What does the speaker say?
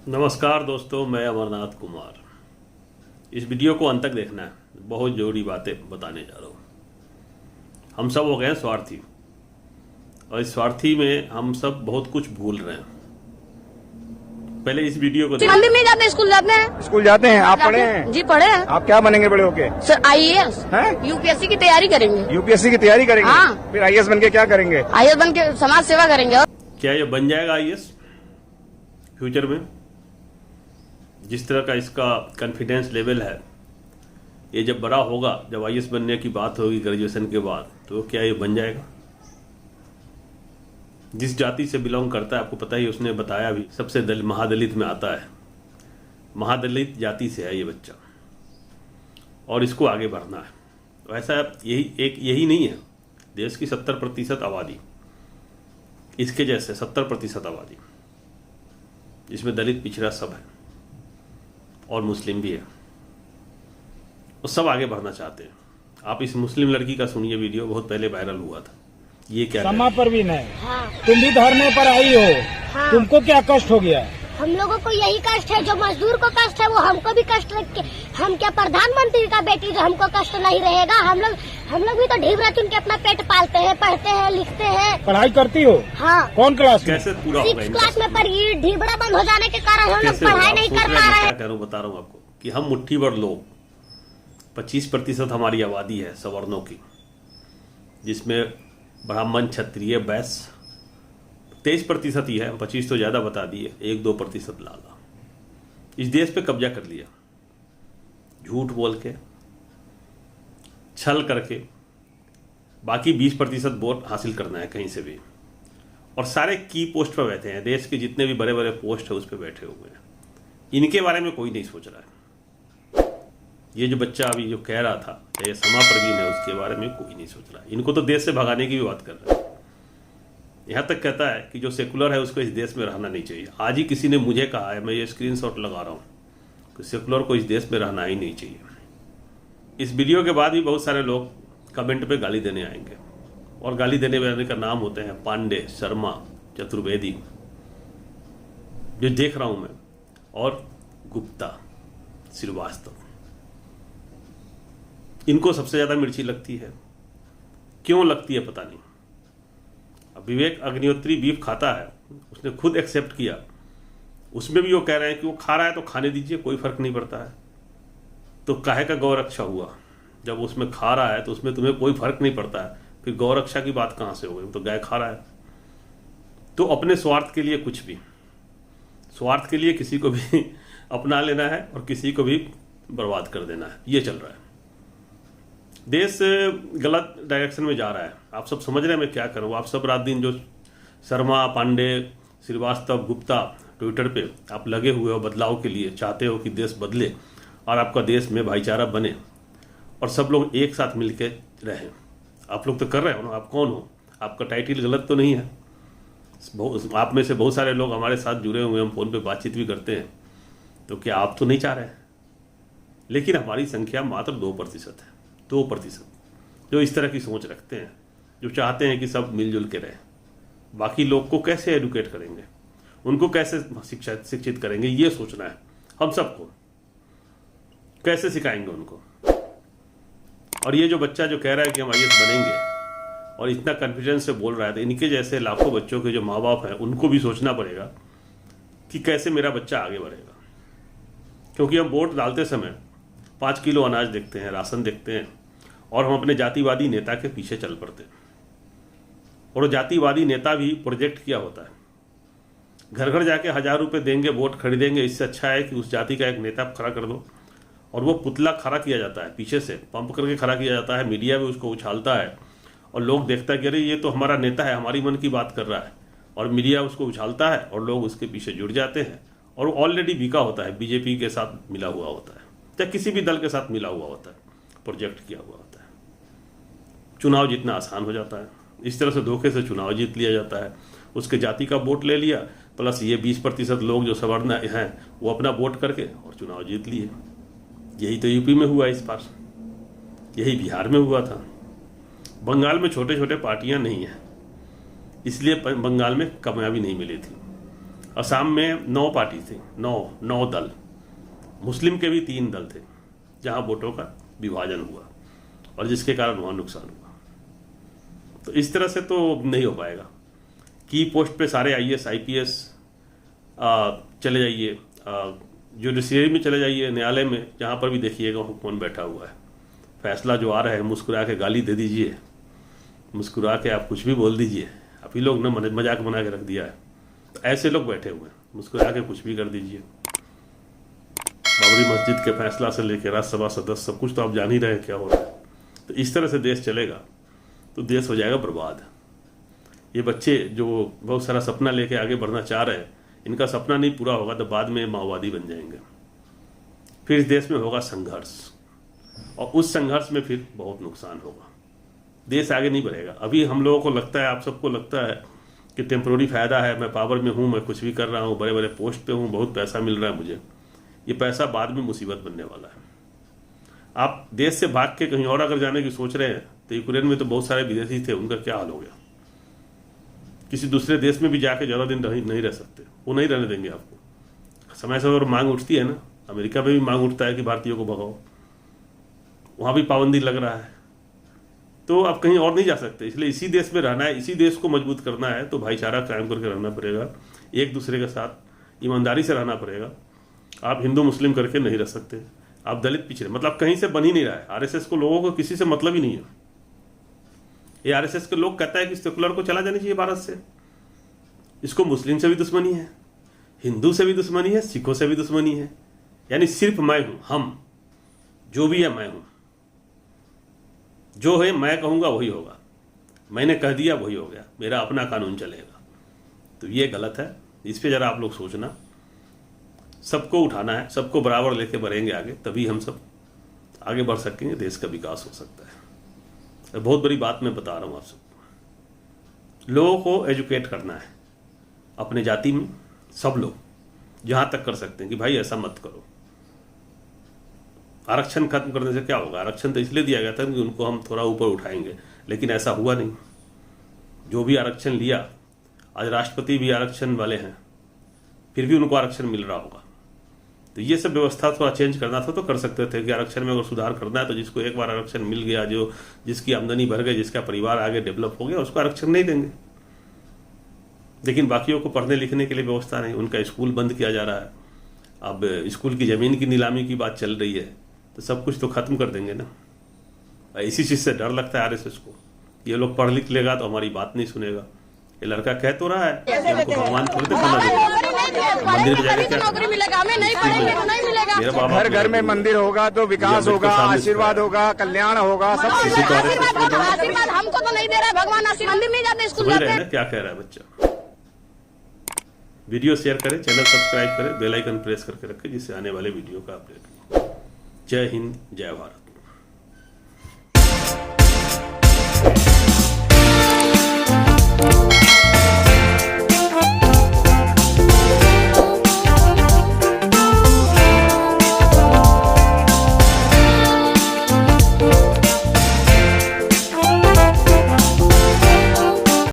नमस्कार दोस्तों, मैं अमरनाथ कुमार। इस वीडियो को अंत तक देखना है, बहुत जरूरी बातें बताने जा रहा हूँ। हम सब हो गए हैं स्वार्थी, और इस स्वार्थी में हम सब बहुत कुछ भूल रहे हैं। पहले इस वीडियो को हम भी नहीं जाते, स्कूल जाते हैं। स्कूल जाते हैं? आप पढ़े हैं? जी पढ़े हैं। आप क्या बनेंगे बड़े होके? सर IAS हैं? यूपीएससी की तैयारी करेंगे। यूपीएससी की तैयारी करेंगे? हाँ। फिर IAS बन के क्या करेंगे? IAS बन के समाज सेवा करेंगे। क्या ये बन जाएगा IAS फ्यूचर में? जिस तरह का इसका कॉन्फिडेंस लेवल है, ये जब बड़ा होगा, जब IAS बनने की बात होगी ग्रेजुएशन के बाद, तो क्या ये बन जाएगा? जिस जाति से बिलोंग करता है, आपको पता ही, उसने बताया भी, सबसे महादलित में आता है। महादलित जाति से है ये बच्चा, और इसको आगे बढ़ना है। वैसा यही नहीं है। देश की 70% आबादी, इसके जैसे 70% आबादी, जिसमें दलित पिछड़ा सब है और मुस्लिम भी है, वो सब आगे बढ़ना चाहते हैं। आप इस मुस्लिम लड़की का सुनिए, वीडियो बहुत पहले वायरल हुआ था। ये क्या समा पर भी नहीं। हाँ। तुम भी धरने पर आई हो। हाँ। तुमको क्या कष्ट हो गया? हम लोगों को यही कष्ट है, जो मजदूर को कष्ट है वो हमको भी कष्ट रख। हम क्या प्रधानमंत्री का बेटी जो हमको कष्ट नहीं रहेगा? हम लोग भी तो ढीबरा चुन के अपना पेट पालते हैं, पढ़ते हैं, लिखते हैं। पढ़ाई करती हो? हाँ। कौन क्लास में? कैसे पूरा 6th क्लास में, पर ये ढीबरा बंद हो जाने के कारण हम लोग पढ़ाई नहीं कर पा रहे हैं। क्या करूं, बता रहा हूँ आपको कि हम मुट्ठी भर लोग, 25% हमारी आबादी है सवर्णों की, जिसमें ब्राह्मण, क्षत्रिय, वैश्य 23% ही है। 25 तो ज्यादा बता दिए, 1-2% लाला इस देश पे कब्जा कर लिया, झूठ बोल के, छल करके। बाकी 20% वोट हासिल करना है कहीं से भी, और सारे की पोस्ट पर बैठे हैं। देश के जितने भी बड़े बड़े पोस्ट है उस पर बैठे हुए हैं। इनके बारे में कोई नहीं सोच रहा है। ये जो बच्चा अभी जो कह रहा था, ये समा प्रवीण है, उसके बारे में कोई नहीं सोच रहा है। इनको तो देश से भगाने की भी बात कर रहे हैं। यहाँ तक कहता है कि जो सेकुलर है उसको इस देश में रहना नहीं चाहिए। आज ही किसी ने मुझे कहा है, मैं ये स्क्रीनशॉट लगा रहा हूँ, कि सेकुलर को इस देश में रहना ही नहीं चाहिए। इस वीडियो के बाद भी बहुत सारे लोग कमेंट पे गाली देने आएंगे, और गाली देने वाले का नाम होते हैं पांडे, शर्मा, चतुर्वेदी, जो देख रहा हूं मैं, और गुप्ता, श्रीवास्तव। इनको सबसे ज्यादा मिर्ची लगती है। क्यों लगती है पता नहीं। अब विवेक अग्निहोत्री बीफ खाता है, उसने खुद एक्सेप्ट किया, उसमें भी वो कह रहे हैं कि वो खा रहा है तो खाने दीजिए, कोई फर्क नहीं पड़ता है। तो काहे का गौ रक्षा हुआ? जब उसमें खा रहा है तो उसमें तुम्हें कोई फर्क नहीं पड़ता है, फिर गौ रक्षा की बात कहां से हो गई? तो गाय खा रहा है। तो अपने स्वार्थ के लिए कुछ भी, स्वार्थ के लिए किसी को भी अपना लेना है और किसी को भी बर्बाद कर देना है, ये चल रहा है। देश गलत डायरेक्शन में जा रहा है। आप सब समझ रहे हैं मैं क्या करूं? आप सब रात दिन जो शर्मा, पांडे, श्रीवास्तव, गुप्ता ट्विटर पे आप लगे हुए हो, बदलाव के लिए चाहते हो कि देश बदले और आपका देश में भाईचारा बने और सब लोग एक साथ मिलकर रहें। आप लोग तो कर रहे हो ना। आप कौन हो? आपका टाइटल गलत तो नहीं है। आप में से बहुत सारे लोग हमारे साथ जुड़े हुए, हम फोन पे बातचीत भी करते हैं। तो क्या आप तो नहीं चाह रहे हैं? लेकिन हमारी संख्या मात्र 2% है। 2% जो इस तरह की सोच रखते हैं, जो चाहते हैं कि सब मिलजुल के रहें। बाकी लोग को कैसे एडुकेट करेंगे, उनको कैसे शिक्षित करेंगे, ये सोचना है हम सबको। कैसे सिखाएंगे उनको? और ये जो बच्चा जो कह रहा है कि हम IAS बनेंगे और इतना कॉन्फिडेंस से बोल रहा है, तो इनके जैसे लाखों बच्चों के जो माँ बाप हैं, उनको भी सोचना पड़ेगा कि कैसे मेरा बच्चा आगे बढ़ेगा। क्योंकि हम वोट डालते समय 5 किलो अनाज देखते हैं, राशन देखते हैं, और हम अपने जातिवादी नेता के पीछे चल पड़ते हैं। और वो जातिवादी नेता भी प्रोजेक्ट किया होता है। घर घर जाके 1000 रुपये देंगे, वोट खरीदेंगे। इससे अच्छा है कि उस जाति का एक नेता खड़ा कर दो, और वो पुतला खड़ा किया जाता है, पीछे से पंप करके खड़ा किया जाता है। मीडिया भी उसको उछालता है, और लोग देखता है कि अरे ये तो हमारा नेता है, हमारी मन की बात कर रहा है, और मीडिया उसको उछालता है, और लोग उसके पीछे जुड़ जाते हैं। और वो ऑलरेडी बिका होता है, बीजेपी के साथ मिला हुआ होता है, या किसी भी दल के साथ मिला हुआ होता है, प्रोजेक्ट किया हुआ होता है। चुनाव जीतना आसान हो जाता है। इस तरह से धोखे से चुनाव जीत लिया जाता है। उसके जाति का वोट ले लिया, प्लस ये 20% लोग जो सवर्ण हैं वो अपना वोट करके और चुनाव जीत लिए। यही तो यूपी में हुआ इस बार, यही बिहार में हुआ था। बंगाल में छोटे छोटे पार्टियां नहीं हैं, इसलिए बंगाल में कामयाबी नहीं मिली थी। असम में 9 पार्टी थी, 9 दल, मुस्लिम के भी 3 दल थे, जहां वोटों का विभाजन हुआ और जिसके कारण वहां नुकसान हुआ। तो इस तरह से तो नहीं हो पाएगा। की पोस्ट पे सारे IAS IPS चले जाइए, जुडिशरी में चले जाइए, न्यायालय में, जहाँ पर भी देखिएगा कौन बैठा हुआ है। फैसला जो आ रहा है मुस्कुरा के गाली दे दीजिए, मुस्कुरा के आप कुछ भी बोल दीजिए। अभी लोग ने मजाक बना के रख दिया है, तो ऐसे लोग बैठे हुए हैं, मुस्कुरा के कुछ भी कर दीजिए। बाबरी मस्जिद के फैसला से लेकर राज्यसभा सदस्य सब कुछ तो आप जान ही रहे हैं क्या हो रहा है। तो इस तरह से देश चलेगा तो देश हो जाएगा बर्बाद। ये बच्चे जो बहुत सारा सपना लेके आगे बढ़ना चाह रहे हैं, इनका सपना नहीं पूरा होगा तो बाद में माओवादी बन जाएंगे। फिर इस देश में होगा संघर्ष, और उस संघर्ष में फिर बहुत नुकसान होगा, देश आगे नहीं बढ़ेगा। अभी हम लोगों को लगता है, आप सबको लगता है कि टेम्पोररी फायदा है, मैं पावर में हूँ, मैं कुछ भी कर रहा हूँ, बड़े बड़े पोस्ट पे हूँ, बहुत पैसा मिल रहा है मुझे। ये पैसा बाद में मुसीबत बनने वाला है। आप देश से भाग के कहीं और अगर जाने की सोच रहे हैं तो यूक्रेन में तो बहुत सारे विदेशी थे, उनका क्या हाल हो गया। किसी दूसरे देश में भी जाके ज़्यादा दिन नहीं रह सकते, वो नहीं रहने देंगे आपको। समय से अगर मांग उठती है ना, अमेरिका में भी मांग उठता है कि भारतीयों को भगाओ, वहाँ भी पाबंदी लग रहा है, तो आप कहीं और नहीं जा सकते। इसलिए इसी देश में रहना है, इसी देश को मजबूत करना है तो भाईचारा कायम करके रहना पड़ेगा, एक दूसरे के साथ ईमानदारी से रहना पड़ेगा। आप हिंदू मुस्लिम करके नहीं रह सकते, आप दलित पिछड़े, मतलब कहीं से बन ही नहीं रहा है। RSS को लोगों को किसी से मतलब ही नहीं है। ये RSS के लोग कहता है कि सेकुलर को चला जाना चाहिए भारत से। इसको मुस्लिम से भी दुश्मनी है, हिंदू से भी दुश्मनी है, सिखों से भी दुश्मनी है। यानी सिर्फ मैं हूं, हम जो भी है मैं हूं, जो है मैं कहूंगा वही होगा, मैंने कह दिया वही हो गया, मेरा अपना कानून चलेगा। तो ये गलत है, इस पे जरा आप लोग सोचना। सबको उठाना है, सबको बराबर लेके बढ़ेंगे आगे, तभी हम सब आगे बढ़ सकेंगे, देश का विकास हो सकता है। बहुत बड़ी बात मैं बता रहा हूँ आप सबको, लोगों को एजुकेट करना है अपने जाति में, सब लोग जहाँ तक कर सकते हैं कि भाई ऐसा मत करो। आरक्षण खत्म करने से क्या होगा? आरक्षण तो इसलिए दिया गया था कि उनको हम थोड़ा ऊपर उठाएंगे, लेकिन ऐसा हुआ नहीं। जो भी आरक्षण लिया, आज राष्ट्रपति भी आरक्षण वाले हैं, फिर भी उनको आरक्षण मिल रहा होगा। तो ये सब व्यवस्था थोड़ा चेंज करना था तो कर सकते थे कि आरक्षण में अगर सुधार करना है तो जिसको एक बार आरक्षण मिल गया, जो जिसकी आमदनी बढ़ गई, जिसका परिवार आगे डेवलप हो गया, उसको आरक्षण नहीं देंगे। लेकिन बाकियों को पढ़ने लिखने के लिए व्यवस्था नहीं, उनका स्कूल बंद किया जा रहा है। अब स्कूल की ज़मीन की नीलामी की बात चल रही है, तो सब कुछ तो खत्म कर देंगे ना। इसी चीज़ से डर लगता है RSS को, ये लोग पढ़ लिख लेगा तो हमारी बात नहीं सुनेगा। ये लड़का कह तो रहा है कि हमको भगवान थोड़ी दिखाना देगा, मंदिर में जाके क्या नौकरी मिलेगा, हमें नहीं पढ़ेंगे तो नहीं मिलेगा। मेरा बाबा घर घर में मंदिर होगा तो विकास होगा, आशीर्वाद होगा, कल्याण होगा, सब आशीर्वाद हमको तो नहीं दे रहा है भगवान, आशीर्वाद मंदिर नहीं जाते, स्कूल समझ जाते रहे हैं हैं। ना क्या कह रहा है बच्चा। वीडियो शेयर करें, चैनल सब्सक्राइब करें, बेल आइकन प्रेस करके रखें, जिससे आने वाले वीडियो का अपडेट। जय हिंद, जय भारत।